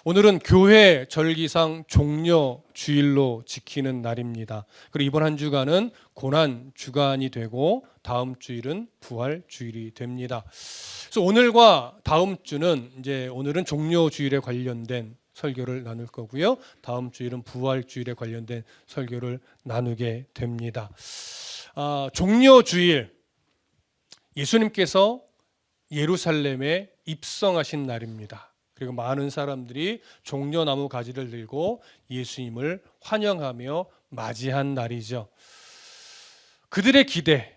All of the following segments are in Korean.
오늘은 교회 절기상 종려 주일로 지키는 날입니다. 그리고 이번 한 주간은 고난 주간이 되고 다음 주일은 부활 주일이 됩니다. 그래서 오늘과 다음 주는 오늘은 종려 주일에 관련된 설교를 나눌 거고요. 다음 주일은 부활 주일에 관련된 설교를 나누게 됩니다. 종려 주일, 예수님께서 예루살렘에 입성하신 날입니다. 그리고 많은 사람들이 종려나무 가지를 들고 예수님을 환영하며 맞이한 날이죠. 그들의 기대,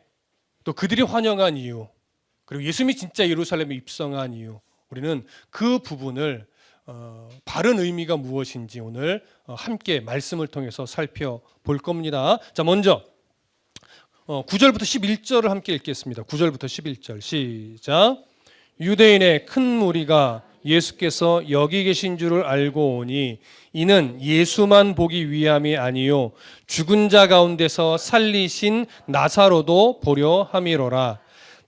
또 그들이 환영한 이유, 그리고 예수님이 진짜 예루살렘에 입성한 이유, 우리는 그 부분을 바른 의미가 무엇인지 오늘 함께 말씀을 통해서 살펴볼 겁니다. 자, 먼저 9절부터 11절을 함께 읽겠습니다. 9절부터 11절 시작. 유대인의 큰 무리가 예수께서 여기 계신 줄을 알고 오니 이는 예수만 보기 위함이 아니요 죽은 자 가운데서 살리신 나사로도 보려 함이로라.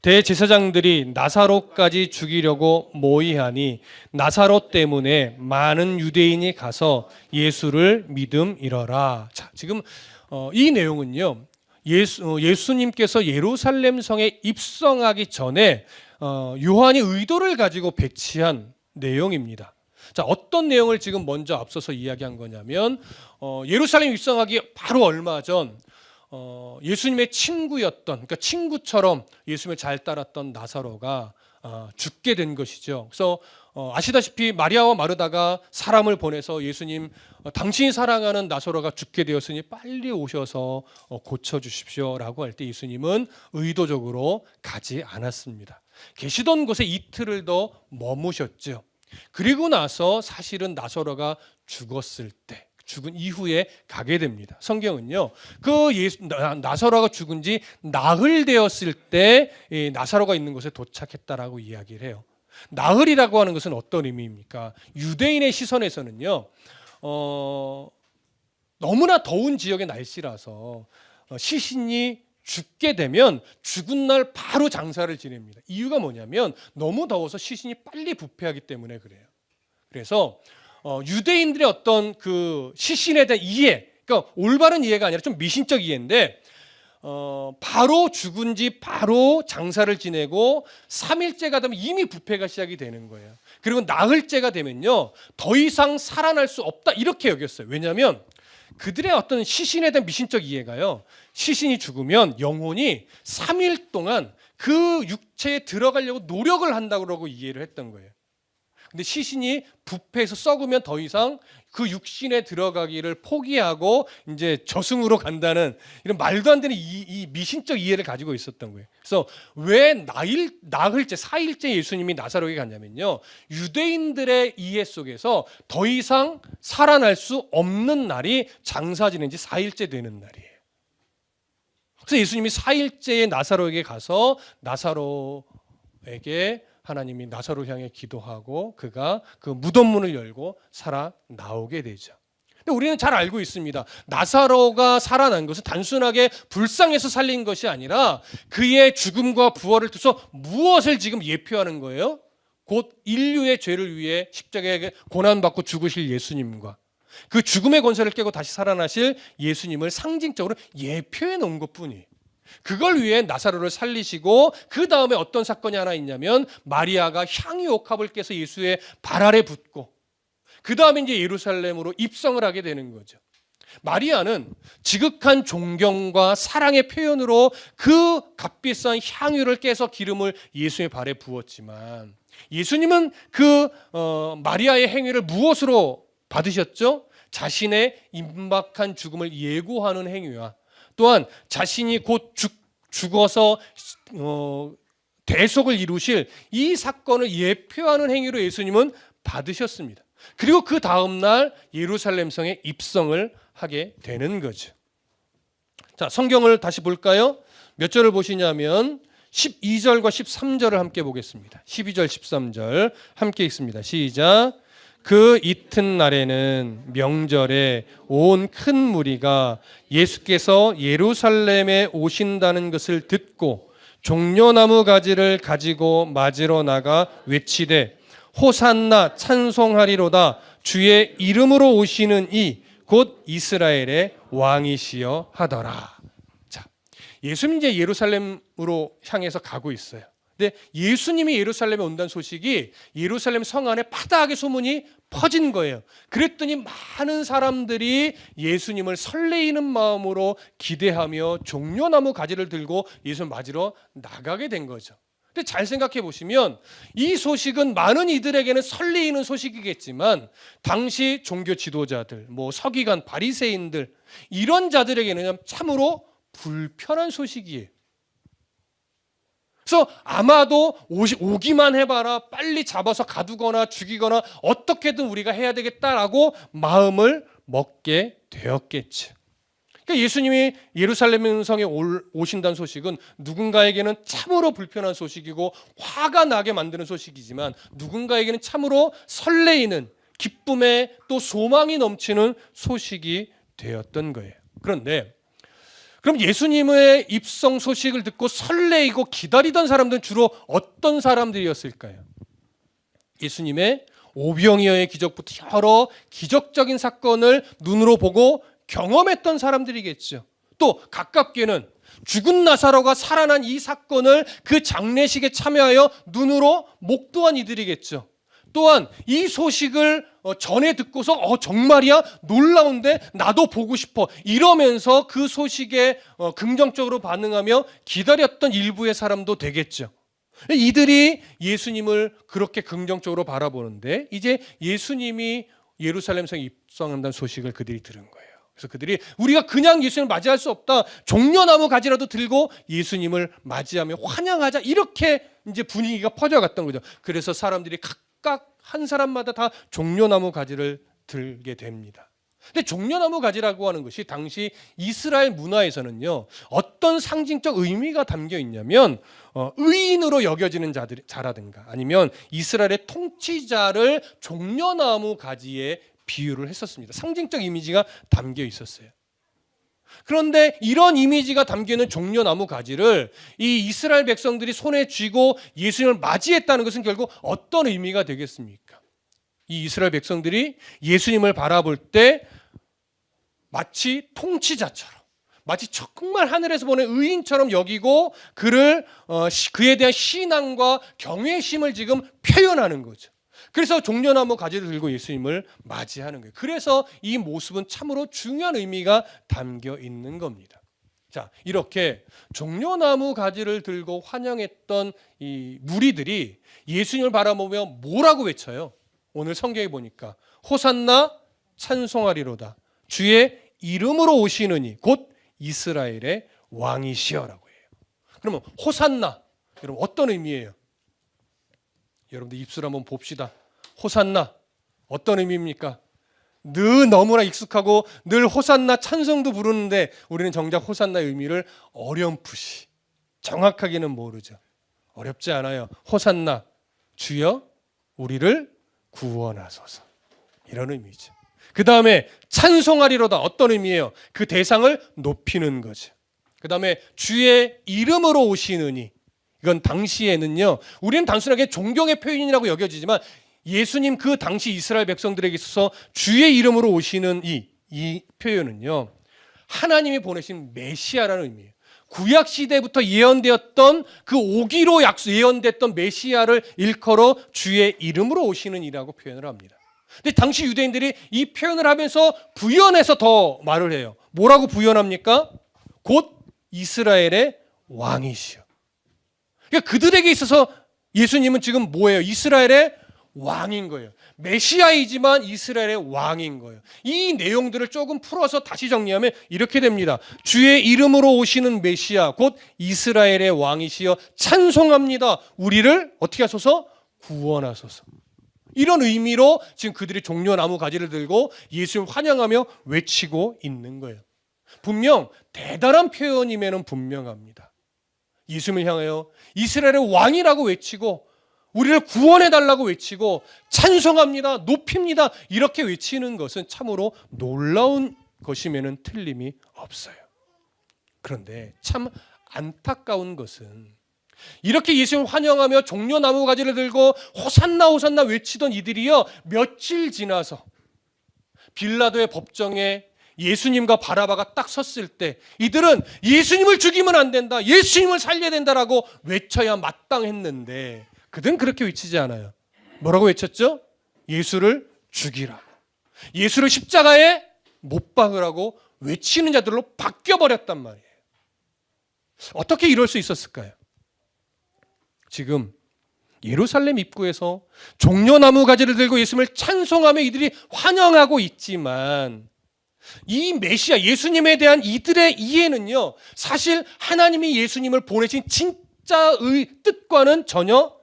대제사장들이 나사로까지 죽이려고 모의하니 나사로 때문에 많은 유대인이 가서 예수를 믿음이러라. 자, 지금 이 내용은요, 예수님께서 예루살렘 성에 입성하기 전에 요한이 의도를 가지고 배치한 내용입니다. 자, 어떤 내용을 지금 먼저 앞서서 이야기한 거냐면 예루살렘 입성하기 바로 얼마 전 예수님의 친구였던, 그러니까 친구처럼 예수님을 잘 따랐던 나사로가 죽게 된 것이죠. 그래서 아시다시피 마리아와 마르다가 사람을 보내서 예수님, 당신이 사랑하는 나사로가 죽게 되었으니 빨리 오셔서 고쳐주십시오라고 할 때 예수님은 의도적으로 가지 않았습니다. 계시던 곳에 이틀을 더 머무셨죠. 그리고 나서 사실은 나사로가 죽었을 때, 죽은 이후에 가게 됩니다. 성경은요, 나사로가 죽은 지 나흘 되었을 때 나사로가 있는 곳에 도착했다라고 이야기를 해요. 나흘이라고 하는 것은 어떤 의미입니까? 유대인의 시선에서는요, 너무나 더운 지역의 날씨라서 시신이 죽게 되면 죽은 날 바로 장사를 지냅니다. 이유가 뭐냐면 너무 더워서 시신이 빨리 부패하기 때문에 그래요. 그래서 유대인들의 어떤 그 시신에 대한 이해, 그러니까 올바른 이해가 아니라 좀 미신적 이해인데, 바로 죽은 지 바로 장사를 지내고 3일째가 되면 이미 부패가 시작이 되는 거예요. 그리고 나흘째가 되면요, 더 이상 살아날 수 없다 이렇게 여겼어요. 왜냐하면 그들의 어떤 시신에 대한 미신적 이해가요, 시신이 죽으면 영혼이 3일 동안 그 육체에 들어가려고 노력을 한다고 이해를 했던 거예요. 근데 시신이 부패해서 썩으면 더 이상 그 육신에 들어가기를 포기하고 이제 저승으로 간다는 이런 말도 안 되는 이 미신적 이해를 가지고 있었던 거예요. 그래서 왜 나흘째, 4일째 예수님이 나사로에 갔냐면요, 유대인들의 이해 속에서 더 이상 살아날 수 없는 날이 장사 지낸 지 4일째 되는 날이에요. 그래서 예수님이 4일째에 나사로에게 가서 나사로에게 하나님이 나사로 향해 기도하고 그가 그 무덤 문을 열고 살아 나오게 되죠. 근데 우리는 잘 알고 있습니다. 나사로가 살아난 것은 단순하게 불쌍해서 살린 것이 아니라 그의 죽음과 부활을 통해서 무엇을 지금 예표하는 거예요? 곧 인류의 죄를 위해 십자가에 고난받고 죽으실 예수님과 그 죽음의 권세를 깨고 다시 살아나실 예수님을 상징적으로 예표해 놓은 것뿐이에요. 그걸 위해 나사로를 살리시고 그 다음에 어떤 사건이 하나 있냐면 마리아가 향유 옥합을 깨서 예수의 발 아래 붓고 그 다음에 이제 예루살렘으로 입성을 하게 되는 거죠. 마리아는 지극한 존경과 사랑의 표현으로 그 값비싼 향유를 깨서 기름을 예수의 발에 부었지만 예수님은 그 마리아의 행위를 무엇으로 받으셨죠? 자신의 임박한 죽음을 예고하는 행위와 또한 자신이 곧 죽어서 대속을 이루실 이 사건을 예표하는 행위로 예수님은 받으셨습니다. 그리고 그 다음 날 예루살렘 성에 입성을 하게 되는 거죠. 자, 성경을 다시 볼까요? 몇 절을 보시냐면 12절과 13절을 함께 보겠습니다. 12절, 13절 함께 읽습니다. 시작. 그 이튿날에는 명절에 온 큰 무리가 예수께서 예루살렘에 오신다는 것을 듣고 종려나무 가지를 가지고 맞으러 나가 외치되 호산나 찬송하리로다 주의 이름으로 오시는 이 곧 이스라엘의 왕이시여 하더라. 자, 예수님 이제 예루살렘으로 향해서 가고 있어요. 근데 예수님이 예루살렘에 온다는 소식이 예루살렘 성 안에 파다하게 소문이 퍼진 거예요. 그랬더니 많은 사람들이 예수님을 설레이는 마음으로 기대하며 종려나무 가지를 들고 예수님을 맞으러 나가게 된 거죠. 근데 잘 생각해 보시면 이 소식은 많은 이들에게는 설레이는 소식이겠지만 당시 종교 지도자들, 서기관, 바리새인들 이런 자들에게는 참으로 불편한 소식이에요. 그래서 아마도 오기만 해봐라, 빨리 잡아서 가두거나 죽이거나 어떻게든 우리가 해야 되겠다라고 마음을 먹게 되었겠죠. 그러니까 예수님이 예루살렘 성에 오신다는 소식은 누군가에게는 참으로 불편한 소식이고 화가 나게 만드는 소식이지만 누군가에게는 참으로 설레이는 기쁨에 또 소망이 넘치는 소식이 되었던 거예요. 그런데 그럼 예수님의 입성 소식을 듣고 설레이고 기다리던 사람들은 주로 어떤 사람들이었을까요? 예수님의 오병이어의 기적부터 여러 기적적인 사건을 눈으로 보고 경험했던 사람들이겠죠. 또 가깝게는 죽은 나사로가 살아난 이 사건을 그 장례식에 참여하여 눈으로 목도한 이들이겠죠. 또한 이 소식을 전에 듣고서 정말이야? 놀라운데 나도 보고 싶어 이러면서 그 소식에 긍정적으로 반응하며 기다렸던 일부의 사람도 되겠죠. 이들이 예수님을 그렇게 긍정적으로 바라보는데 이제 예수님이 예루살렘 성에 입성한다는 소식을 그들이 들은 거예요. 그래서 그들이 우리가 그냥 예수님을 맞이할 수 없다. 종려나무 가지라도 들고 예수님을 맞이하며 환영하자. 이렇게 이제 분위기가 퍼져갔던 거죠. 그래서 사람들이 각각 한 사람마다 다 종려나무 가지를 들게 됩니다. 근데 종려나무 가지라고 하는 것이 당시 이스라엘 문화에서는요, 어떤 상징적 의미가 담겨 있냐면 의인으로 여겨지는 자라든가 아니면 이스라엘의 통치자를 종려나무 가지에 비유를 했었습니다. 상징적 이미지가 담겨 있었어요. 그런데 이런 이미지가 담겨있는 종려나무 가지를 이 이스라엘 백성들이 손에 쥐고 예수님을 맞이했다는 것은 결국 어떤 의미가 되겠습니까? 이 이스라엘 백성들이 예수님을 바라볼 때 마치 통치자처럼, 마치 정말 하늘에서 보낸 의인처럼 여기고 그에 대한 신앙과 경외심을 지금 표현하는 거죠. 그래서 종려나무 가지를 들고 예수님을 맞이하는 거예요. 그래서 이 모습은 참으로 중요한 의미가 담겨 있는 겁니다. 자, 이렇게 종려나무 가지를 들고 환영했던 이 무리들이 예수님을 바라보며 뭐라고 외쳐요? 오늘 성경에 보니까 호산나 찬송하리로다. 주의 이름으로 오시느니 곧 이스라엘의 왕이시여라고 해요. 그러면 호산나, 여러분 어떤 의미예요? 여러분들 입술 한번 봅시다. 호산나 어떤 의미입니까? 늘 너무나 익숙하고 늘 호산나 찬송도 부르는데 우리는 정작 호산나의 의미를 어렴풋이 정확하게는 모르죠. 어렵지 않아요. 호산나 주여 우리를 구원하소서 이런 의미죠. 그 다음에 찬송하리로다 어떤 의미예요? 그 대상을 높이는 거죠. 그 다음에 주의 이름으로 오시느니 이건 당시에는요, 우리는 단순하게 존경의 표현이라고 여겨지지만 예수님 그 당시 이스라엘 백성들에게 있어서 주의 이름으로 오시는 이 표현은요, 하나님이 보내신 메시아라는 의미예요. 구약 시대부터 예언되었던 그 오기로 예언됐던 메시아를 일컬어 주의 이름으로 오시는 이라고 표현을 합니다. 근데 당시 유대인들이 이 표현을 하면서 부연해서 더 말을 해요. 뭐라고 부연합니까? 곧 이스라엘의 왕이시여. 그러니까 그들에게 있어서 예수님은 지금 뭐예요? 이스라엘의 왕인 거예요. 메시아이지만 이스라엘의 왕인 거예요. 이 내용들을 조금 풀어서 다시 정리하면 이렇게 됩니다. 주의 이름으로 오시는 메시아 곧 이스라엘의 왕이시여 찬송합니다. 우리를 어떻게 하소서? 구원하소서. 이런 의미로 지금 그들이 종려나무 가지를 들고 예수님을 환영하며 외치고 있는 거예요. 분명 대단한 표현임에는 분명합니다. 예수님을 향하여 이스라엘의 왕이라고 외치고 우리를 구원해달라고 외치고 찬송합니다, 높입니다 이렇게 외치는 것은 참으로 놀라운 것임에는 틀림이 없어요. 그런데 참 안타까운 것은 이렇게 예수님을 환영하며 종려나무 가지를 들고 호산나 호산나 외치던 이들이요, 며칠 지나서 빌라도의 법정에 예수님과 바라바가 딱 섰을 때 이들은 예수님을 죽이면 안 된다, 예수님을 살려야 된다라고 외쳐야 마땅했는데 그들은 그렇게 외치지 않아요. 뭐라고 외쳤죠? 예수를 죽이라고, 예수를 십자가에 못 박으라고 외치는 자들로 바뀌어버렸단 말이에요. 어떻게 이럴 수 있었을까요? 지금 예루살렘 입구에서 종려나무 가지를 들고 예수님을 찬송하며 이들이 환영하고 있지만 이 메시아 예수님에 대한 이들의 이해는요, 사실 하나님이 예수님을 보내신 진짜의 뜻과는 전혀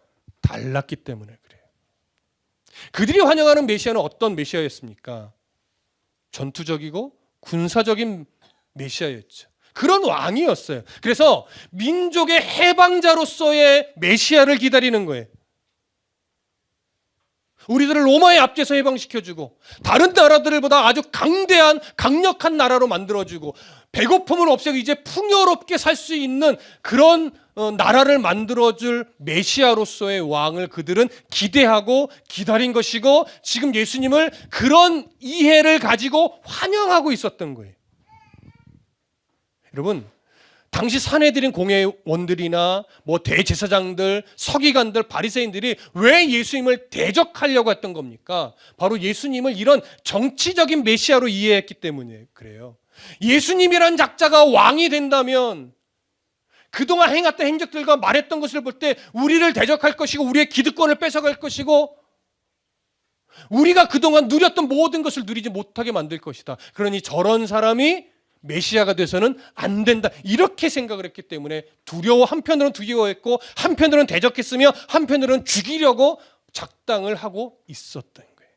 달랐기 때문에 그래요. 그들이 환영하는 메시아는 어떤 메시아였습니까? 전투적이고 군사적인 메시아였죠. 그런 왕이었어요. 그래서 민족의 해방자로서의 메시아를 기다리는 거예요. 우리들을 로마의 압제에서 해방시켜주고 다른 나라들보다 아주 강대한 강력한 나라로 만들어주고 배고픔을 없애고 이제 풍요롭게 살 수 있는 그런 나라를 만들어줄 메시아로서의 왕을 그들은 기대하고 기다린 것이고, 지금 예수님을 그런 이해를 가지고 환영하고 있었던 거예요. 여러분, 당시 사내들인 공회원들이나 뭐 대제사장들, 서기관들, 바리새인들이 왜 예수님을 대적하려고 했던 겁니까? 바로 예수님을 이런 정치적인 메시아로 이해했기 때문에 그래요. 예수님이란 작자가 왕이 된다면 그동안 행했던 행적들과 말했던 것을 볼 때 우리를 대적할 것이고 우리의 기득권을 뺏어갈 것이고 우리가 그동안 누렸던 모든 것을 누리지 못하게 만들 것이다. 그러니 저런 사람이 메시아가 돼서는 안 된다, 이렇게 생각을 했기 때문에 한편으로는 두려워했고 한편으로는 대적했으며 한편으로는 죽이려고 작당을 하고 있었던 거예요.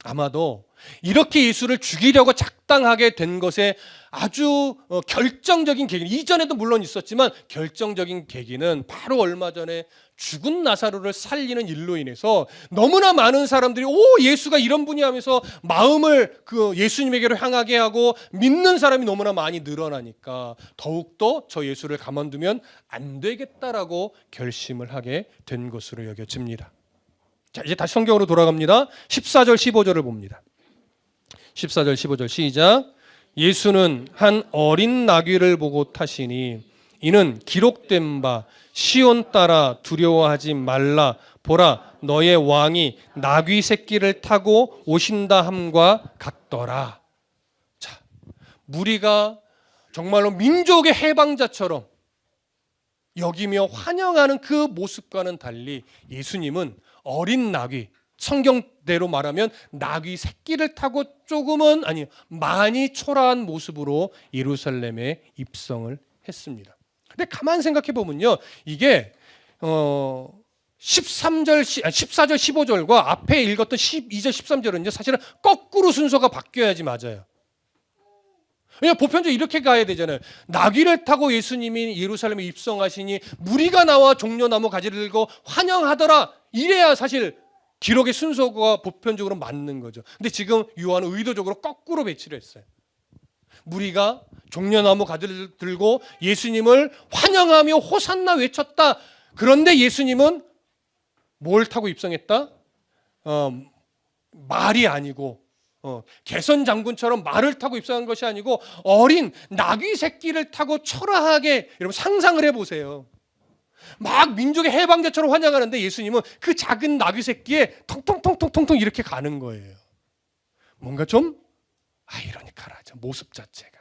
아마도 이렇게 예수를 죽이려고 작당하게 된 것에 아주 결정적인 계기, 이전에도 물론 있었지만 결정적인 계기는 바로 얼마 전에 죽은 나사로를 살리는 일로 인해서 너무나 많은 사람들이 예수가 이런 분이 하면서 마음을 예수님에게로 향하게 하고 믿는 사람이 너무나 많이 늘어나니까 더욱더 저 예수를 가만두면 안 되겠다라고 결심을 하게 된 것으로 여겨집니다. 자, 이제 다시 성경으로 돌아갑니다. 14절 15절을 봅니다. 14절 15절 시작. 예수는 한 어린 나귀를 보고 타시니 이는 기록된 바 시온 따라 두려워하지 말라, 보라 너의 왕이 나귀 새끼를 타고 오신다 함과 같더라. 자, 무리가 정말로 민족의 해방자처럼 여기며 환영하는 그 모습과는 달리 예수님은 어린 나귀, 성경대로 말하면 나귀 새끼를 타고 많이 초라한 모습으로 예루살렘에 입성을 했습니다. 근데 가만 생각해 보면요, 이게 14절 15절과 앞에 읽었던 12절 13절은요 사실은 거꾸로 순서가 바뀌어야지 맞아요. 왜냐하면 보편적으로 이렇게 가야 되잖아요. 나귀를 타고 예수님이 예루살렘에 입성하시니 무리가 나와 종려나무 가지를 들고 환영하더라, 이래야 사실 기록의 순서가 보편적으로 맞는 거죠. 근데 지금 요한은 의도적으로 거꾸로 배치를 했어요. 무리가 종려나무 가지를 들고 예수님을 환영하며 호산나 외쳤다. 그런데 예수님은 뭘 타고 입성했다? 말이 아니고 개선 장군처럼 말을 타고 입성한 것이 아니고 어린 나귀 새끼를 타고 초라하게, 여러분 상상을 해보세요. 막 민족의 해방자처럼 환영하는데 예수님은 그 작은 나귀 새끼에 통통통통통통 이렇게 가는 거예요. 뭔가 좀 아이러니컬하죠, 모습 자체가.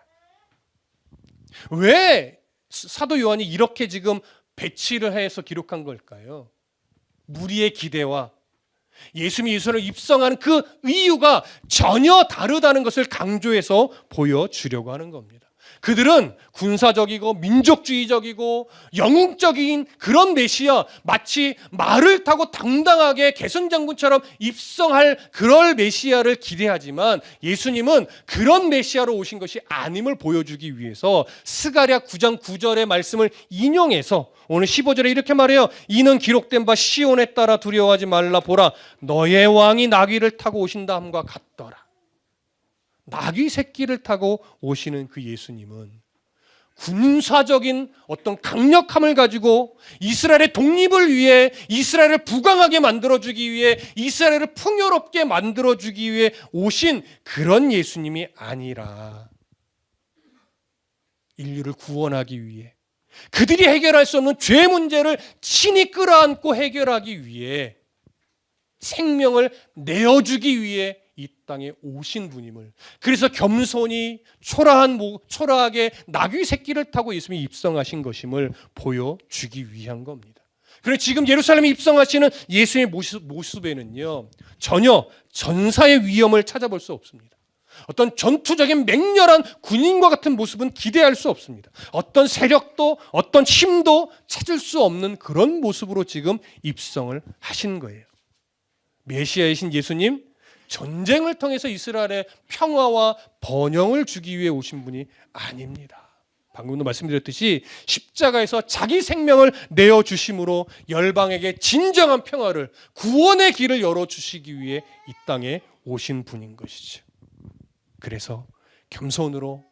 왜 사도 요한이 이렇게 지금 배치를 해서 기록한 걸까요? 무리의 기대와 예수님이 예수를 입성하는 그 이유가 전혀 다르다는 것을 강조해서 보여주려고 하는 겁니다. 그들은 군사적이고 민족주의적이고 영웅적인 그런 메시아, 마치 말을 타고 당당하게 개선장군처럼 입성할 그럴 메시아를 기대하지만 예수님은 그런 메시아로 오신 것이 아님을 보여주기 위해서 스가랴 9장 9절의 말씀을 인용해서 오늘 15절에 이렇게 말해요. 이는 기록된 바 시온에 따라 두려워하지 말라, 보라 너의 왕이 나귀를 타고 오신다 함과 같더라. 나귀 새끼를 타고 오시는 그 예수님은 군사적인 어떤 강력함을 가지고 이스라엘의 독립을 위해, 이스라엘을 부강하게 만들어주기 위해, 이스라엘을 풍요롭게 만들어주기 위해 오신 그런 예수님이 아니라 인류를 구원하기 위해, 그들이 해결할 수 없는 죄 문제를 친히 끌어안고 해결하기 위해, 생명을 내어주기 위해 이 땅에 오신 분임을, 그래서 겸손히 초라하게 나귀 새끼를 타고 예수님이 입성하신 것임을 보여주기 위한 겁니다. 그런데 지금 예루살렘에 입성하시는 예수의 모습에는요, 전혀 전사의 위엄을 찾아볼 수 없습니다. 어떤 전투적인 맹렬한 군인과 같은 모습은 기대할 수 없습니다. 어떤 세력도 어떤 힘도 찾을 수 없는 그런 모습으로 지금 입성을 하신 거예요. 메시아이신 예수님, 전쟁을 통해서 이스라엘의 평화와 번영을 주기 위해 오신 분이 아닙니다. 방금도 말씀드렸듯이 십자가에서 자기 생명을 내어주심으로 열방에게 진정한 평화를, 구원의 길을 열어주시기 위해 이 땅에 오신 분인 것이죠. 그래서 겸손으로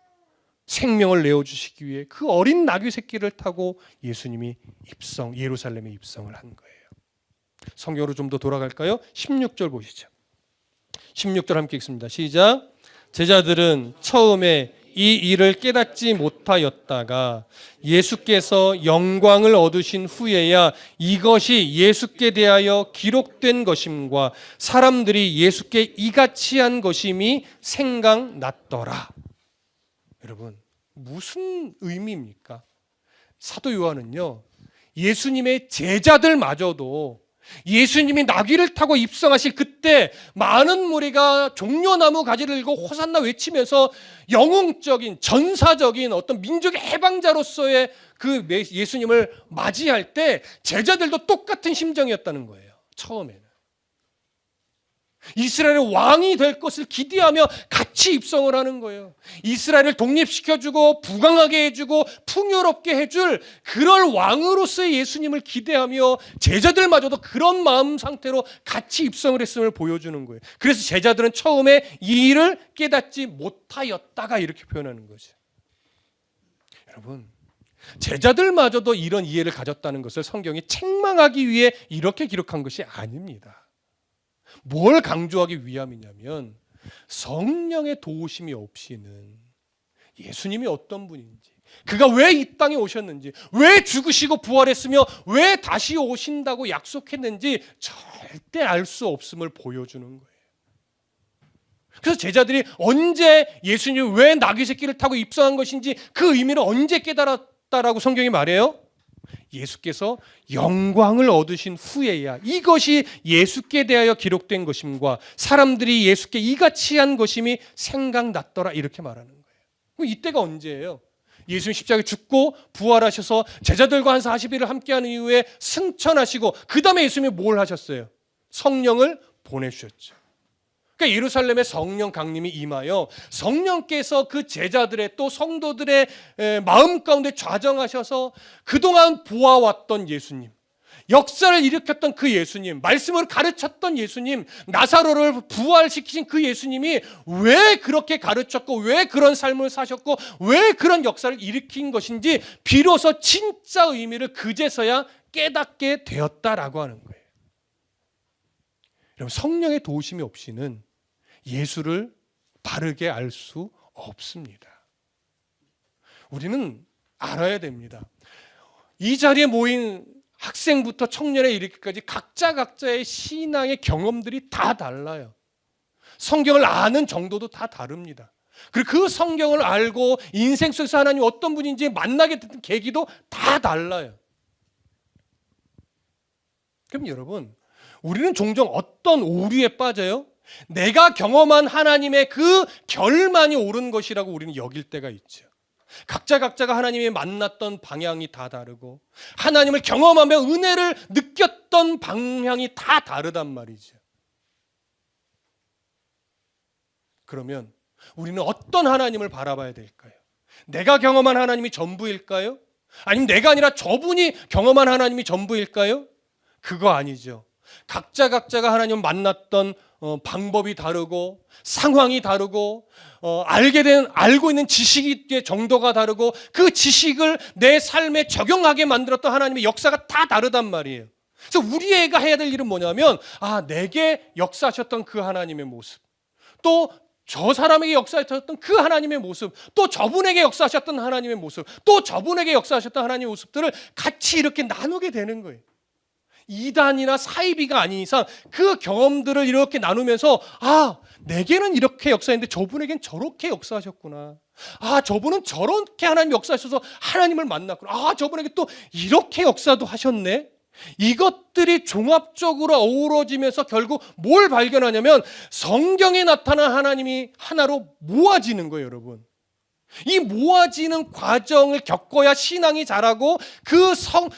생명을 내어주시기 위해 그 어린 나귀 새끼를 타고 예수님이 예루살렘에 입성을 한 거예요. 성경으로 좀 더 돌아갈까요? 16절 보시죠. 16절 함께 읽습니다. 시작. 제자들은 처음에 이 일을 깨닫지 못하였다가 예수께서 영광을 얻으신 후에야 이것이 예수께 대하여 기록된 것임과 사람들이 예수께 이같이 한 것임이 생각났더라. 여러분, 무슨 의미입니까? 사도 요한은요, 예수님의 제자들마저도 예수님이 나귀를 타고 입성하실 그때 많은 무리가 종려나무 가지를 들고 호산나 외치면서 영웅적인 전사적인 어떤 민족의 해방자로서의 그 예수님을 맞이할 때 제자들도 똑같은 심정이었다는 거예요. 처음에는 이스라엘의 왕이 될 것을 기대하며 같이 입성을 하는 거예요. 이스라엘을 독립시켜주고 부강하게 해주고 풍요롭게 해줄 그럴 왕으로서의 예수님을 기대하며 제자들마저도 그런 마음 상태로 같이 입성을 했음을 보여주는 거예요. 그래서 제자들은 처음에 이 일을 깨닫지 못하였다가 이렇게 표현하는 거죠. 여러분, 제자들마저도 이런 이해를 가졌다는 것을 성경이 책망하기 위해 이렇게 기록한 것이 아닙니다. 뭘 강조하기 위함이냐면 성령의 도우심이 없이는 예수님이 어떤 분인지, 그가 왜 이 땅에 오셨는지, 왜 죽으시고 부활했으며 왜 다시 오신다고 약속했는지 절대 알 수 없음을 보여주는 거예요. 그래서 제자들이 언제 예수님이 왜 나귀 새끼를 타고 입성한 것인지 그 의미를 언제 깨달았다라고 성경이 말해요? 예수께서 영광을 얻으신 후에야 이것이 예수께 대하여 기록된 것임과 사람들이 예수께 이같이 한 것임이 생각났더라, 이렇게 말하는 거예요. 이때가 언제예요? 예수님 십자가에 죽고 부활하셔서 제자들과 한 40일을 함께하는 이후에 승천하시고 그 다음에 예수님이 뭘 하셨어요? 성령을 보내주셨죠. 그러니까 예루살렘에 성령 강림이 임하여 성령께서 그 제자들의 또 성도들의 마음 가운데 좌정하셔서 그동안 보아왔던 예수님, 역사를 일으켰던 그 예수님, 말씀을 가르쳤던 예수님, 나사로를 부활시키신 그 예수님이 왜 그렇게 가르쳤고 왜 그런 삶을 사셨고 왜 그런 역사를 일으킨 것인지 비로소 진짜 의미를 그제서야 깨닫게 되었다라고 하는 거예요. 여러분, 성령의 도우심이 없이는 예수를 바르게 알 수 없습니다. 우리는 알아야 됩니다. 이 자리에 모인 학생부터 청년에 이르기까지 각자의 신앙의 경험들이 다 달라요. 성경을 아는 정도도 다 다릅니다. 그리고 그 성경을 알고 인생 속에서 하나님 어떤 분인지 만나게 된 계기도 다 달라요. 그럼 여러분, 우리는 종종 어떤 오류에 빠져요? 내가 경험한 하나님의 그 결만이 옳은 것이라고 우리는 여길 때가 있죠. 각자가 하나님이 만났던 방향이 다 다르고 하나님을 경험하며 은혜를 느꼈던 방향이 다 다르단 말이죠. 그러면 우리는 어떤 하나님을 바라봐야 될까요? 내가 경험한 하나님이 전부일까요? 아니면 내가 아니라 저분이 경험한 하나님이 전부일까요? 그거 아니죠. 각자가 하나님을 만났던 방법이 다르고 상황이 다르고 알고 있는 지식의 정도가 다르고 그 지식을 내 삶에 적용하게 만들었던 하나님의 역사가 다 다르단 말이에요. 그래서 우리가 해야 될 일은 뭐냐면 내게 역사하셨던 그 하나님의 모습, 또 저 사람에게 역사하셨던 그 하나님의 모습, 또 저분에게 역사하셨던 하나님의 모습, 또 저분에게 역사하셨던 하나님의 모습들을 같이 이렇게 나누게 되는 거예요. 이단이나 사이비가 아닌 이상 그 경험들을 이렇게 나누면서 내게는 이렇게 역사했는데 저분에겐 저렇게 역사하셨구나. 저분은 저렇게 하나님 역사하셔서 하나님을 만났구나. 저분에게 또 이렇게 역사도 하셨네. 이것들이 종합적으로 어우러지면서 결국 뭘 발견하냐면 성경에 나타난 하나님이 하나로 모아지는 거예요, 여러분. 이 모아지는 과정을 겪어야 신앙이 자라고 그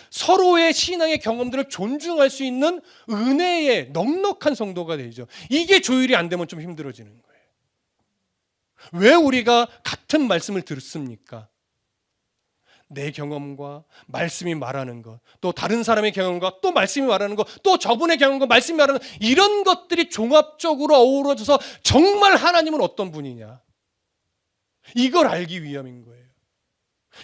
서로의 신앙의 경험들을 존중할 수 있는 은혜의 넉넉한 성도가 되죠. 이게 조율이 안 되면 좀 힘들어지는 거예요. 왜 우리가 같은 말씀을 듣습니까? 내 경험과 말씀이 말하는 것, 또 다른 사람의 경험과 또 말씀이 말하는 것, 또 저분의 경험과 말씀이 말하는 것, 이런 것들이 종합적으로 어우러져서 정말 하나님은 어떤 분이냐, 이걸 알기 위함인 거예요.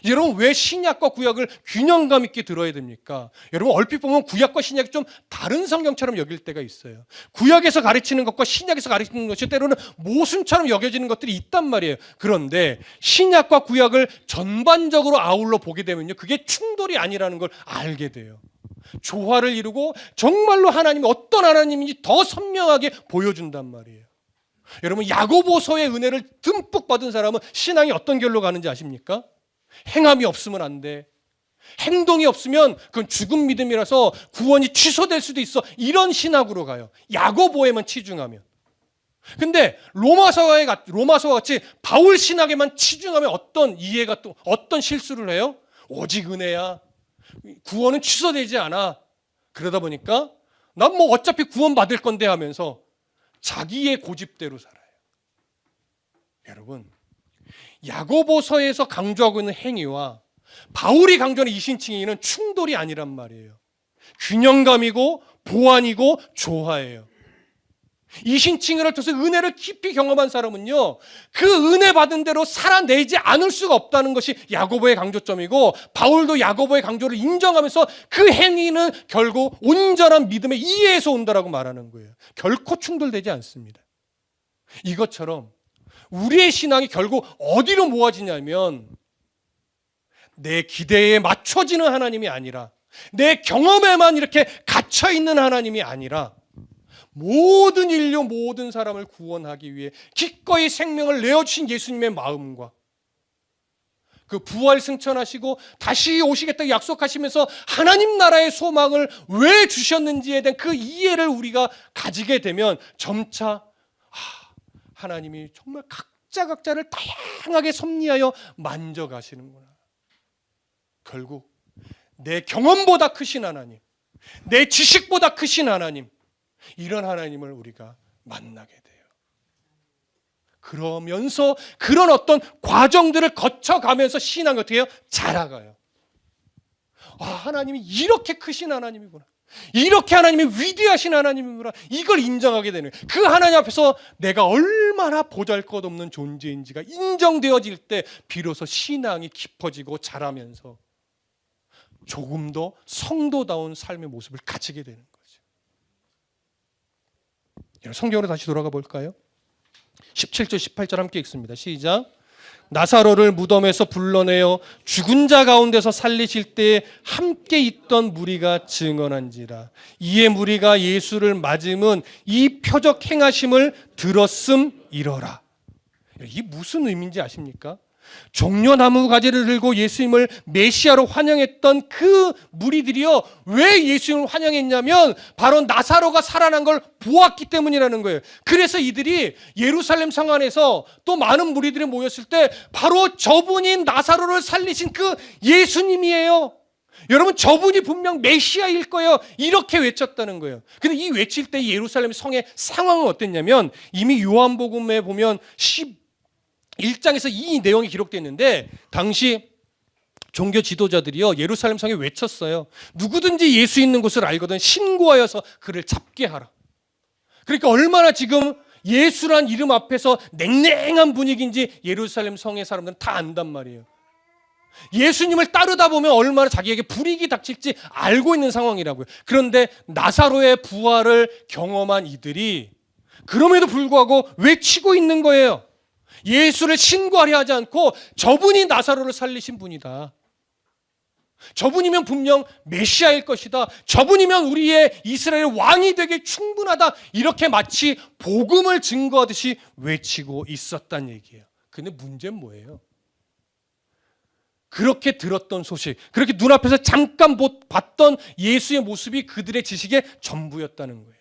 여러분, 왜 신약과 구약을 균형감 있게 들어야 됩니까? 여러분, 얼핏 보면 구약과 신약이 좀 다른 성경처럼 여길 때가 있어요. 구약에서 가르치는 것과 신약에서 가르치는 것이 때로는 모순처럼 여겨지는 것들이 있단 말이에요. 그런데 신약과 구약을 전반적으로 아울러 보게 되면요, 그게 충돌이 아니라는 걸 알게 돼요. 조화를 이루고 정말로 하나님이 어떤 하나님인지 더 선명하게 보여준단 말이에요. 여러분, 야고보서의 은혜를 듬뿍 받은 사람은 신앙이 어떤 길로 가는지 아십니까? 행함이 없으면 안 돼. 행동이 없으면 그건 죽은 믿음이라서 구원이 취소될 수도 있어. 이런 신학으로 가요. 야고보에만 치중하면. 근데 로마서와 같이 바울 신학에만 치중하면 어떤 이해가 또 어떤 실수를 해요? 오직 은혜야. 구원은 취소되지 않아. 그러다 보니까 난 뭐 어차피 구원 받을 건데 하면서 자기의 고집대로 살아요. 여러분, 야고보서에서 강조하고 있는 행위와 바울이 강조하는 이신칭의는 충돌이 아니란 말이에요. 균형감이고 보완이고 조화예요. 이신칭의를 통해서 은혜를 깊이 경험한 사람은요, 그 은혜 받은 대로 살아내지 않을 수가 없다는 것이 야고보의 강조점이고, 바울도 야고보의 강조를 인정하면서 그 행위는 결국 온전한 믿음의 이해에서 온다라고 말하는 거예요. 결코 충돌되지 않습니다. 이것처럼 우리의 신앙이 결국 어디로 모아지냐면 내 기대에 맞춰지는 하나님이 아니라, 내 경험에만 이렇게 갇혀있는 하나님이 아니라 모든 인류, 모든 사람을 구원하기 위해 기꺼이 생명을 내어주신 예수님의 마음과 그 부활 승천하시고 다시 오시겠다고 약속하시면서 하나님 나라의 소망을 왜 주셨는지에 대한 그 이해를 우리가 가지게 되면 점차 하나님이 정말 각자를 다양하게 섭리하여 만져가시는구나. 결국 내 경험보다 크신 하나님, 내 지식보다 크신 하나님, 이런 하나님을 우리가 만나게 돼요. 그러면서 그런 어떤 과정들을 거쳐가면서 신앙이 어떻게 해요? 자라가요. 하나님이 이렇게 크신 하나님이구나. 이렇게 하나님이 위대하신 하나님이구나. 이걸 인정하게 되는 거예요. 그 하나님 앞에서 내가 얼마나 보잘것없는 존재인지가 인정되어질 때 비로소 신앙이 깊어지고 자라면서 조금 더 성도다운 삶의 모습을 가지게 되는 거죠. 성경으로 다시 돌아가 볼까요? 17절 18절 함께 읽습니다. 시작. 나사로를 무덤에서 불러내어 죽은 자 가운데서 살리실 때에 함께 있던 무리가 증언한지라. 이에 무리가 예수를 맞음은 이 표적 행하심을 들었음이러라. 이게 무슨 의미인지 아십니까? 종려나무 가지를 들고 예수님을 메시아로 환영했던 그 무리들이요, 왜 예수님을 환영했냐면 바로 나사로가 살아난 걸 보았기 때문이라는 거예요. 그래서 이들이 예루살렘 성 안에서 또 많은 무리들이 모였을 때 바로 저분인 나사로를 살리신 그 예수님이에요. 여러분, 저분이 분명 메시아일 거예요. 이렇게 외쳤다는 거예요. 근데 이 외칠 때 예루살렘 성의 상황은 어땠냐면, 이미 요한복음에 보면 1장에서 이 내용이 기록되어 있는데, 당시 종교 지도자들이요 예루살렘 성에 외쳤어요. 누구든지 예수 있는 곳을 알거든 신고하여서 그를 잡게 하라. 그러니까 얼마나 지금 예수란 이름 앞에서 냉랭한 분위기인지 예루살렘 성의 사람들은 다 안단 말이에요. 예수님을 따르다 보면 얼마나 자기에게 불이익이 닥칠지 알고 있는 상황이라고요. 그런데 나사로의 부활을 경험한 이들이 그럼에도 불구하고 외치고 있는 거예요. 예수를 신고하려 하지 않고 저분이 나사로를 살리신 분이다. 저분이면 분명 메시아일 것이다. 저분이면 우리의 이스라엘 왕이 되기 충분하다. 이렇게 마치 복음을 증거하듯이 외치고 있었단 얘기예요. 근데 문제는 뭐예요? 그렇게 들었던 소식, 그렇게 눈앞에서 잠깐 봤던 예수의 모습이 그들의 지식의 전부였다는 거예요.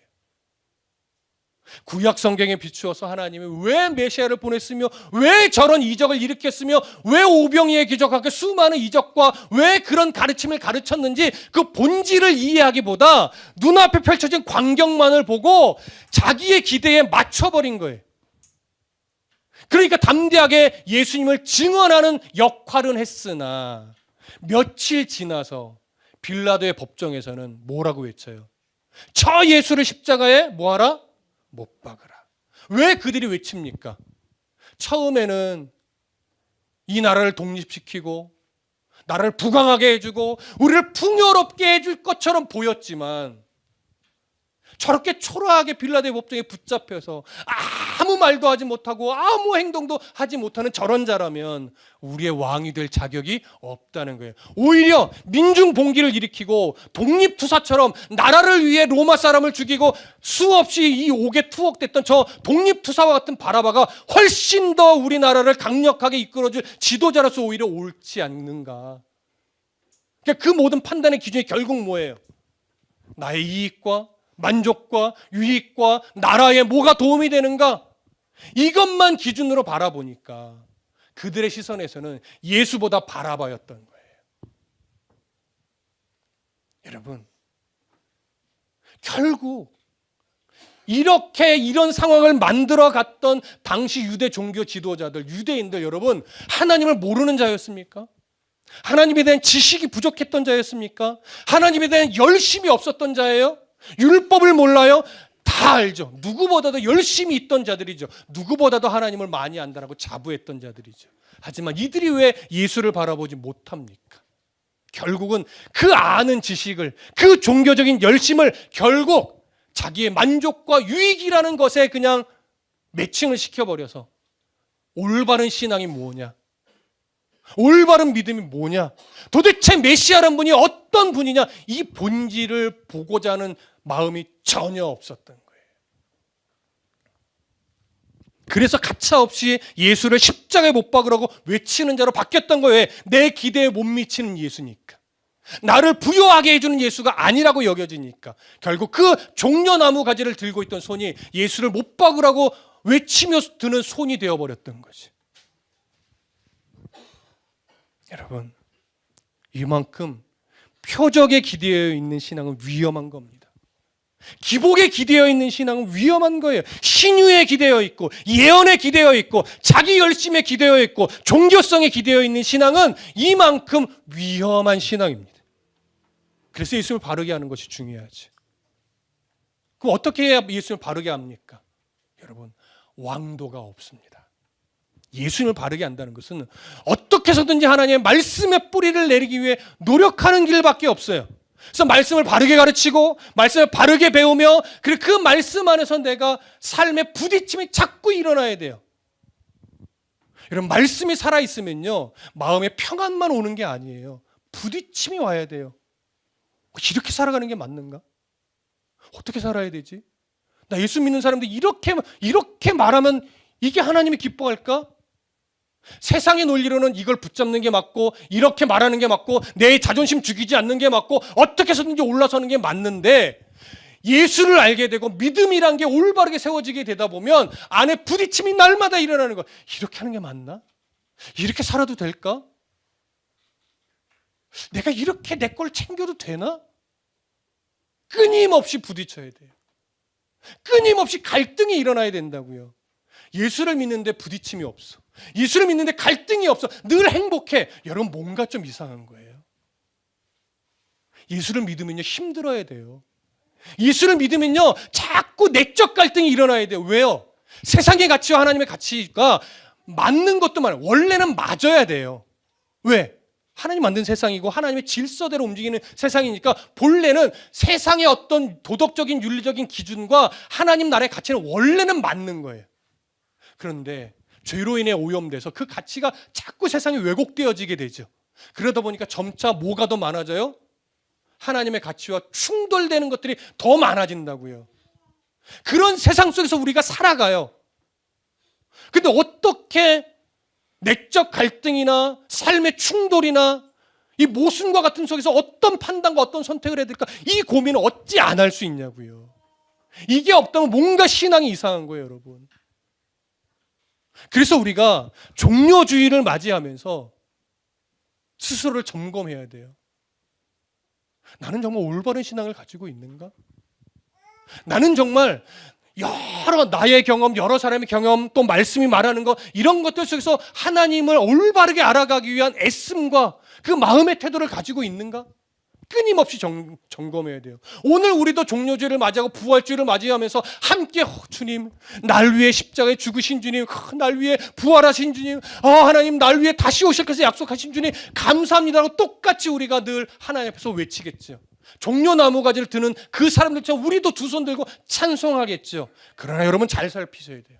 구약 성경에 비추어서 하나님이 왜 메시아를 보냈으며 왜 저런 이적을 일으켰으며 왜 오병이의 기적과 수많은 이적과 왜 그런 가르침을 가르쳤는지 그 본질을 이해하기보다 눈앞에 펼쳐진 광경만을 보고 자기의 기대에 맞춰버린 거예요. 그러니까 담대하게 예수님을 증언하는 역할은 했으나 며칠 지나서 빌라도의 법정에서는 뭐라고 외쳐요? 저 예수를 십자가에 뭐하라? 못 박으라. 왜 그들이 외칩니까? 처음에는 이 나라를 독립시키고 나라를 부강하게 해주고 우리를 풍요롭게 해줄 것처럼 보였지만 저렇게 초라하게 빌라도의 법정에 붙잡혀서 아무 말도 하지 못하고 아무 행동도 하지 못하는 저런 자라면 우리의 왕이 될 자격이 없다는 거예요. 오히려 민중봉기를 일으키고 독립투사처럼 나라를 위해 로마 사람을 죽이고 수없이 이 옥에 투옥됐던 저 독립투사와 같은 바라바가 훨씬 더 우리나라를 강력하게 이끌어줄 지도자로서 오히려 옳지 않는가. 그러니까 그 모든 판단의 기준이 결국 뭐예요? 나의 이익과 만족과 유익과 나라에 뭐가 도움이 되는가? 이것만 기준으로 바라보니까 그들의 시선에서는 예수보다 바라바였던 거예요. 여러분, 결국 이렇게 이런 상황을 만들어 갔던 당시 유대 종교 지도자들, 유대인들 여러분, 하나님을 모르는 자였습니까? 하나님에 대한 지식이 부족했던 자였습니까? 하나님에 대한 열심이 없었던 자예요? 율법을 몰라요? 다 알죠. 누구보다도 열심히 있던 자들이죠. 누구보다도 하나님을 많이 안다라고 자부했던 자들이죠. 하지만 이들이 왜 예수를 바라보지 못합니까? 결국은 그 아는 지식을, 그 종교적인 열심을 결국 자기의 만족과 유익이라는 것에 그냥 매칭을 시켜버려서 올바른 신앙이 뭐냐? 올바른 믿음이 뭐냐? 도대체 메시아란 분이 어떤 분이냐? 이 본질을 보고자 하는 마음이 전혀 없었던 거예요. 그래서 가차없이 예수를 십자가에 못 박으라고 외치는 자로 바뀌었던 거예요. 내 기대에 못 미치는 예수니까. 나를 부요하게 해주는 예수가 아니라고 여겨지니까. 결국 그 종려나무 가지를 들고 있던 손이 예수를 못 박으라고 외치며 드는 손이 되어버렸던 거지. 여러분, 이만큼 표적에 기대어 있는 신앙은 위험한 겁니다. 기복에 기대어 있는 신앙은 위험한 거예요. 신유에 기대어 있고 예언에 기대어 있고 자기 열심에 기대어 있고 종교성에 기대어 있는 신앙은 이만큼 위험한 신앙입니다. 그래서 예수님을 바르게 하는 것이 중요하죠. 그럼 어떻게 해야 예수님을 바르게 합니까? 여러분, 왕도가 없습니다. 예수님을 바르게 한다는 것은 어떻게 해서든지 하나님의 말씀의 뿌리를 내리기 위해 노력하는 길밖에 없어요. 그래서 말씀을 바르게 가르치고 말씀을 바르게 배우며 그리고 그 말씀 안에서 내가 삶의 부딪힘이 자꾸 일어나야 돼요. 여러분, 말씀이 살아있으면요 마음의 평안만 오는 게 아니에요. 부딪힘이 와야 돼요. 이렇게 살아가는 게 맞는가? 어떻게 살아야 되지? 나 예수 믿는 사람들 이렇게 말하면 이게 하나님이 기뻐할까? 세상의 논리로는 이걸 붙잡는 게 맞고 이렇게 말하는 게 맞고 내 자존심 죽이지 않는 게 맞고 어떻게 해서든지 올라서는 게 맞는데 예수를 알게 되고 믿음이란 게 올바르게 세워지게 되다 보면 안에 부딪힘이 날마다 일어나는 거야. 이렇게 하는 게 맞나? 이렇게 살아도 될까? 내가 이렇게 내 걸 챙겨도 되나? 끊임없이 부딪혀야 돼요. 끊임없이 갈등이 일어나야 된다고요. 예수를 믿는데 부딪힘이 없어. 예수를 믿는데 갈등이 없어. 늘 행복해. 여러분 뭔가 좀 이상한 거예요. 예수를 믿으면요 힘들어야 돼요. 예수를 믿으면요 자꾸 내적 갈등이 일어나야 돼요. 왜요? 세상의 가치와 하나님의 가치가 맞는 것도 많아요. 원래는 맞아야 돼요. 왜? 하나님 만든 세상이고 하나님의 질서대로 움직이는 세상이니까 본래는 세상의 어떤 도덕적인 윤리적인 기준과 하나님 나라의 가치는 원래는 맞는 거예요. 그런데 죄로 인해 오염돼서 그 가치가 자꾸 세상에 왜곡되어지게 되죠. 그러다 보니까 점차 뭐가 더 많아져요? 하나님의 가치와 충돌되는 것들이 더 많아진다고요. 그런 세상 속에서 우리가 살아가요. 근데 어떻게 내적 갈등이나 삶의 충돌이나 이 모순과 같은 속에서 어떤 판단과 어떤 선택을 해야 될까? 이 고민을 어찌 안 할 수 있냐고요. 이게 없다면 뭔가 신앙이 이상한 거예요, 여러분. 그래서 우리가 종료주의를 맞이하면서 스스로를 점검해야 돼요. 나는 정말 올바른 신앙을 가지고 있는가? 나는 정말 여러 나의 경험, 여러 사람의 경험, 또 말씀이 말하는 것 이런 것들 속에서 하나님을 올바르게 알아가기 위한 애씀과 그 마음의 태도를 가지고 있는가? 끊임없이 점검해야 돼요. 오늘 우리도 종료주의를 맞이하고 부활주의를 맞이하면서 함께 주님, 날 위해 십자가에 죽으신 주님, 날 위해 부활하신 주님, 하나님 날 위해 다시 오실 것을 약속하신 주님 감사합니다라고 똑같이 우리가 늘 하나님 앞에서 외치겠죠. 종려나무 가지를 드는 그 사람들처럼 우리도 두 손 들고 찬송하겠죠. 그러나 여러분 잘 살피셔야 돼요.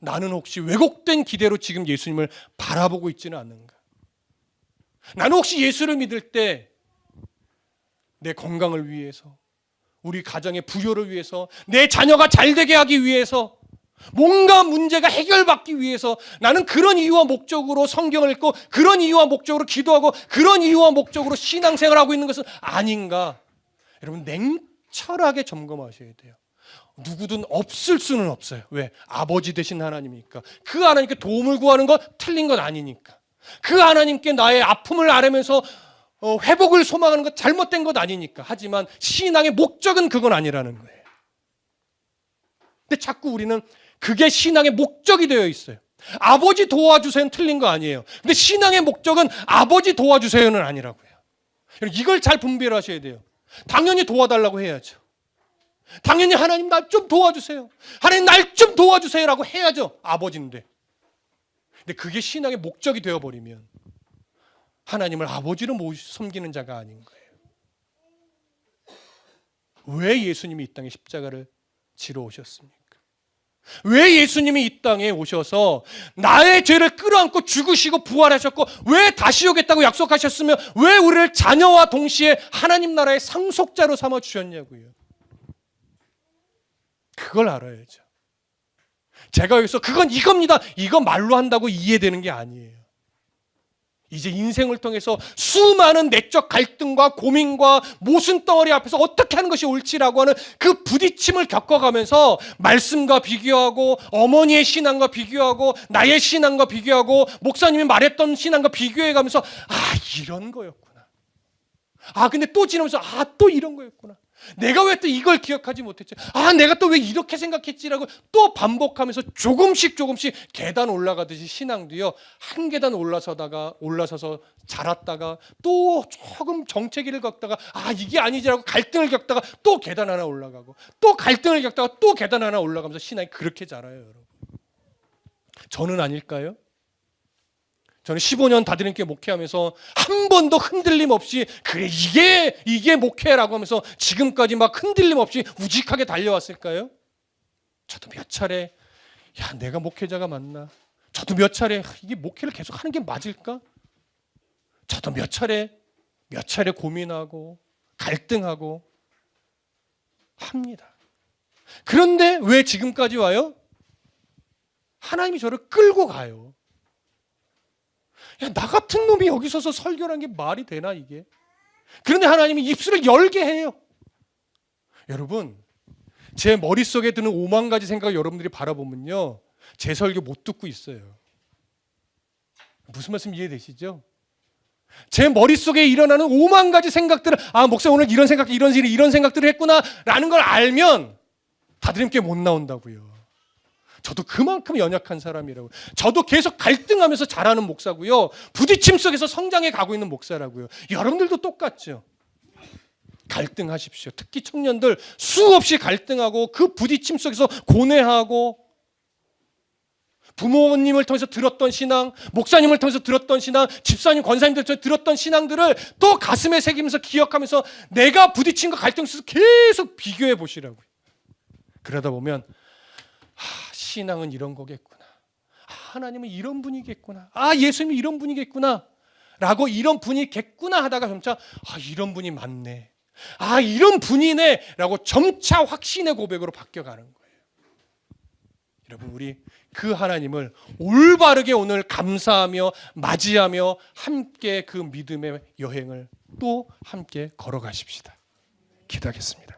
나는 혹시 왜곡된 기대로 지금 예수님을 바라보고 있지는 않는가? 나는 혹시 예수를 믿을 때 내 건강을 위해서, 우리 가정의 부요를 위해서, 내 자녀가 잘되게 하기 위해서, 뭔가 문제가 해결받기 위해서 나는 그런 이유와 목적으로 성경을 읽고 그런 이유와 목적으로 기도하고 그런 이유와 목적으로 신앙생활을 하고 있는 것은 아닌가? 여러분 냉철하게 점검하셔야 돼요. 누구든 없을 수는 없어요. 왜? 아버지 되신 하나님이니까. 그 하나님께 도움을 구하는 것 틀린 것 아니니까. 그 하나님께 나의 아픔을 앓으면서 회복을 소망하는 것 잘못된 것 아니니까. 하지만 신앙의 목적은 그건 아니라는 거예요. 근데 자꾸 우리는 그게 신앙의 목적이 되어 있어요. 아버지 도와주세요는 틀린 거 아니에요. 근데 신앙의 목적은 아버지 도와주세요는 아니라고요. 이걸 잘 분별을 하셔야 돼요. 당연히 도와달라고 해야죠. 당연히 하나님 날 좀 도와주세요. 하나님 날 좀 도와주세요라고 해야죠. 아버지인데. 근데 그게 신앙의 목적이 되어버리면 하나님을 아버지로 섬기는 자가 아닌 거예요. 왜 예수님이 이 땅에 십자가를 지러 오셨습니까? 왜 예수님이 이 땅에 오셔서 나의 죄를 끌어안고 죽으시고 부활하셨고 왜 다시 오겠다고 약속하셨으며 왜 우리를 자녀와 동시에 하나님 나라의 상속자로 삼아 주셨냐고요. 그걸 알아야죠. 제가 여기서 그건 이겁니다. 이거 말로 한다고 이해되는 게 아니에요. 이제 인생을 통해서 수많은 내적 갈등과 고민과 모순 덩어리 앞에서 어떻게 하는 것이 옳지라고 하는 그 부딪힘을 겪어가면서 말씀과 비교하고 어머니의 신앙과 비교하고 나의 신앙과 비교하고 목사님이 말했던 신앙과 비교해가면서 이런 거였구나. 근데 또 지나면서 또 이런 거였구나. 내가 왜 또 이걸 기억하지 못했지? 내가 또 왜 이렇게 생각했지라고 또 반복하면서 조금씩 계단 올라가듯이 신앙도요. 한 계단 올라서서 자랐다가 또 조금 정체기를 겪다가 이게 아니지라고 갈등을 겪다가 또 계단 하나 올라가고 또 갈등을 겪다가 또 계단 하나 올라가면서 신앙이 그렇게 자라요, 여러분. 저는 아닐까요? 저는 15년 다드림교회 목회하면서 한 번도 흔들림 없이 그래 이게 목회라고 하면서 지금까지 막 흔들림 없이 우직하게 달려왔을까요? 저도 몇 차례 내가 목회자가 맞나? 저도 몇 차례 이게 목회를 계속 하는 게 맞을까? 저도 몇 차례 고민하고 갈등하고 합니다. 그런데 왜 지금까지 와요? 하나님이 저를 끌고 가요. 나 같은 놈이 여기 서서 설교라는 게 말이 되나 이게? 그런데 하나님이 입술을 열게 해요. 여러분, 제 머릿속에 드는 5만 가지 생각을 여러분들이 바라보면요. 제 설교 못 듣고 있어요. 무슨 말씀 이해되시죠? 제 머릿속에 일어나는 5만 가지 생각들을 목사 오늘 이런 생각들을 했구나 라는 걸 알면 다드림교회 못 나온다고요. 저도 그만큼 연약한 사람이라고요. 저도 계속 갈등하면서 자라는 목사고요. 부딪힘 속에서 성장해 가고 있는 목사라고요. 여러분들도 똑같죠. 갈등하십시오. 특히 청년들 수없이 갈등하고 그 부딪힘 속에서 고뇌하고 부모님을 통해서 들었던 신앙, 목사님을 통해서 들었던 신앙, 집사님, 권사님들 통해서 들었던 신앙들을 또 가슴에 새기면서 기억하면서 내가 부딪힌 거 갈등 속에서 계속 비교해 보시라고요. 그러다 보면 신앙은 이런 거겠구나. 하나님은 이런 분이겠구나. 예수님이 이런 분이겠구나. 라고 이런 분이겠구나 하다가 점차 이런 분이 맞네. 이런 분이네. 라고 점차 확신의 고백으로 바뀌어가는 거예요. 여러분, 우리 그 하나님을 올바르게 오늘 감사하며 맞이하며 함께 그 믿음의 여행을 또 함께 걸어가십시다. 기도하겠습니다.